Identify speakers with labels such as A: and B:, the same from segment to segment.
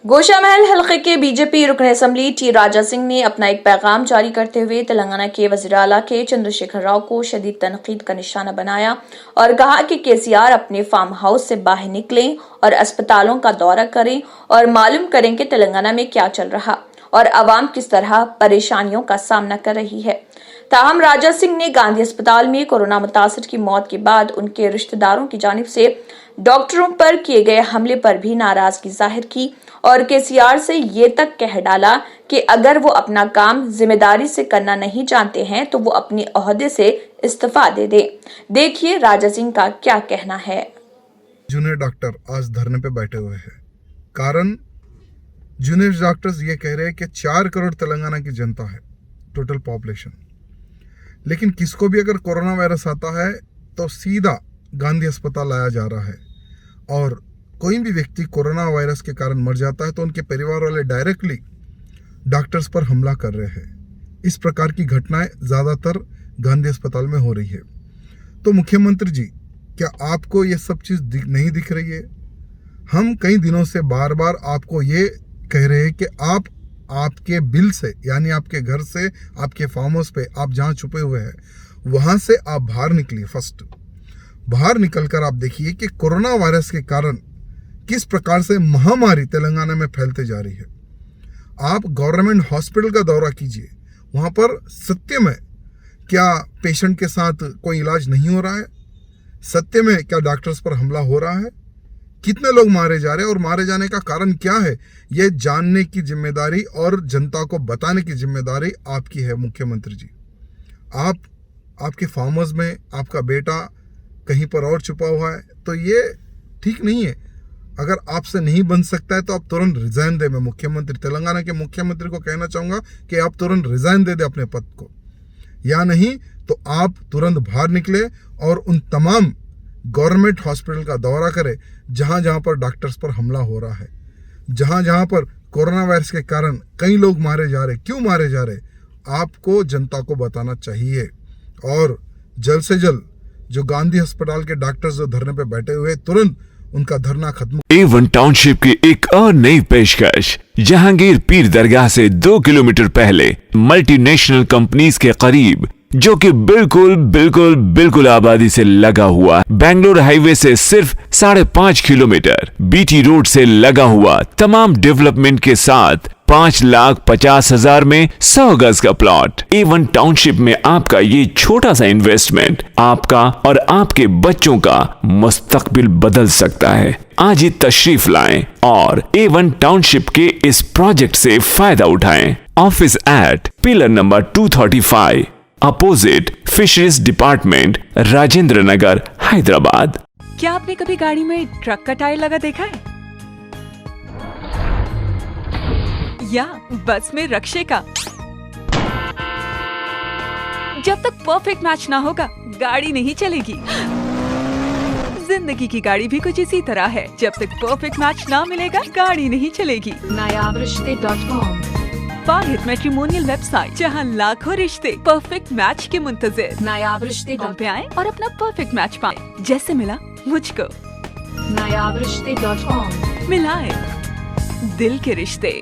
A: गोशामहल हलके के बीजेपी रुकन असेंबली टी राजा सिंह ने अपना एक पैगाम जारी करते हुए तेलंगाना के वजीर आला के चंद्रशेखर राव को शदीद तनकीद का निशाना बनाया और कहा कि केसीआर अपने फार्म हाउस से बाहर निकलें और अस्पतालों का दौरा करें और मालूम करें कि तेलंगाना में क्या चल रहा और अवाम किस तरह परेशानियों का सामना कर रही है। ताहम राजा सिंह ने गांधी अस्पताल में कोरोना मुतासिर की मौत के बाद उनके रिश्तेदारों की जानिब से डॉक्टरों पर किए गए हमले पर भी नाराजगी जाहिर की और केसीआर से ये तक कह डाला कि अगर वो अपना काम जिम्मेदारी से करना नहीं जानते हैं तो वो अपने ओहदे से इस्तीफा दे दें। देखिए राजा सिंह का क्या कहना है।
B: जूनियर डॉक्टर आज धरने पे बैठे हुए हैं। कारण जूनियर डॉक्टर्स ये कह रहे हैं कि 4 करोड़ तेलंगाना की जनता है, टोटल पॉपुलेशन, लेकिन किसको भी अगर कोरोना वायरस आता है तो सीधा गांधी अस्पताल लाया जा रहा है और कोई भी व्यक्ति कोरोना वायरस के कारण मर जाता है तो उनके परिवार वाले डायरेक्टली डॉक्टर्स पर हमला कर रहे हैं। इस प्रकार की घटनाएं ज़्यादातर गांधी अस्पताल में हो रही है। तो मुख्यमंत्री जी, क्या आपको ये सब चीज़ नहीं दिख रही है? हम कई दिनों से बार बार आपको ये कह रहे हैं कि आपके बिल से, यानी आपके घर से, आपके फार्म हाउस पे आप जहाँ छुपे हुए हैं वहाँ से आप बाहर निकलिए। फर्स्ट बाहर निकलकर आप देखिए कि कोरोना वायरस के कारण किस प्रकार से महामारी तेलंगाना में फैलते जा रही है। आप गवर्नमेंट हॉस्पिटल का दौरा कीजिए, वहाँ पर सत्य में क्या पेशेंट के साथ कोई इलाज नहीं हो रहा है? सत्य में क्या डॉक्टर्स पर हमला हो रहा है? कितने लोग मारे जा रहे हैं और मारे जाने का कारण क्या है, ये जानने की जिम्मेदारी और जनता को बताने की जिम्मेदारी आपकी है मुख्यमंत्री जी। आपके फार्म हाउस में आपका बेटा कहीं पर और छुपा हुआ है, तो ये ठीक नहीं है। अगर आपसे नहीं बन सकता है तो आप तुरंत रिजाइन दे। मैं मुख्यमंत्री, तेलंगाना के मुख्यमंत्री को कहना चाहूँगा कि आप तुरंत रिजाइन दे अपने पद को, या नहीं तो आप तुरंत बाहर निकले और उन तमाम गवर्नमेंट हॉस्पिटल का दौरा करें जहाँ जहाँ पर डॉक्टर्स पर हमला हो रहा है, जहाँ जहाँ पर कोरोना वायरस के कारण कई लोग मारे जा रहे। क्यों मारे जा रहे, आपको जनता को बताना चाहिए। और जल्द से जल्द जो गांधी अस्पताल के डॉक्टर्स जो धरने पे बैठे हुए, तुरंत उनका धरना खत्म।
C: A1 टाउनशिप की एक और नई पेशकश, जहांगीर पीर दरगाह से 2 किलोमीटर पहले मल्टीनेशनल कंपनीज के करीब, जो कि बिल्कुल आबादी से लगा हुआ, बेंगलोर हाईवे से सिर्फ 5.5 किलोमीटर, बीटी रोड से लगा हुआ, तमाम डेवलपमेंट के साथ 5,50,000 में 100 गज का प्लॉट। A1 टाउनशिप में आपका ये छोटा सा इन्वेस्टमेंट आपका और आपके बच्चों का मुस्तकबिल बदल सकता है। आज ही तशरीफ लाएं और A1 टाउनशिप के इस प्रोजेक्ट से फायदा उठाएं। Office at pillar number 235, opposite fisheries department, Rajendra Nagar, Hyderabad.
D: क्या आपने कभी गाड़ी में ट्रक का टायर लगा देखा है, या बस में रक्षे का? जब तक परफेक्ट मैच ना होगा गाड़ी नहीं चलेगी। जिंदगी की गाड़ी भी कुछ इसी तरह है, जब तक परफेक्ट मैच ना मिलेगा गाड़ी नहीं चलेगी।
E: nayabrishte.com
D: वाहिद मैट्रिमोनियल वेबसाइट, जहां लाखों रिश्ते परफेक्ट मैच के मुंतजिर।
E: nayabrishte.com
D: पे आएं और अपना परफेक्ट मैच पाएं, जैसे मिला मुझको।
E: nayabrishte.com
D: मिलाएं दिल के रिश्ते।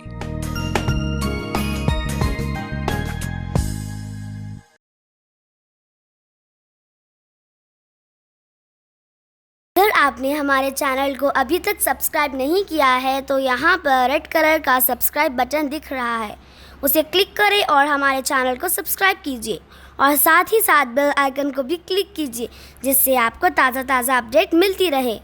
F: अगर आपने हमारे चैनल को अभी तक सब्सक्राइब नहीं किया है तो यहाँ पर रेड कलर का सब्सक्राइब बटन दिख रहा है, उसे क्लिक करें और हमारे चैनल को सब्सक्राइब कीजिए और साथ ही साथ बेल आइकन को भी क्लिक कीजिए, जिससे आपको ताज़ा अपडेट मिलती रहे।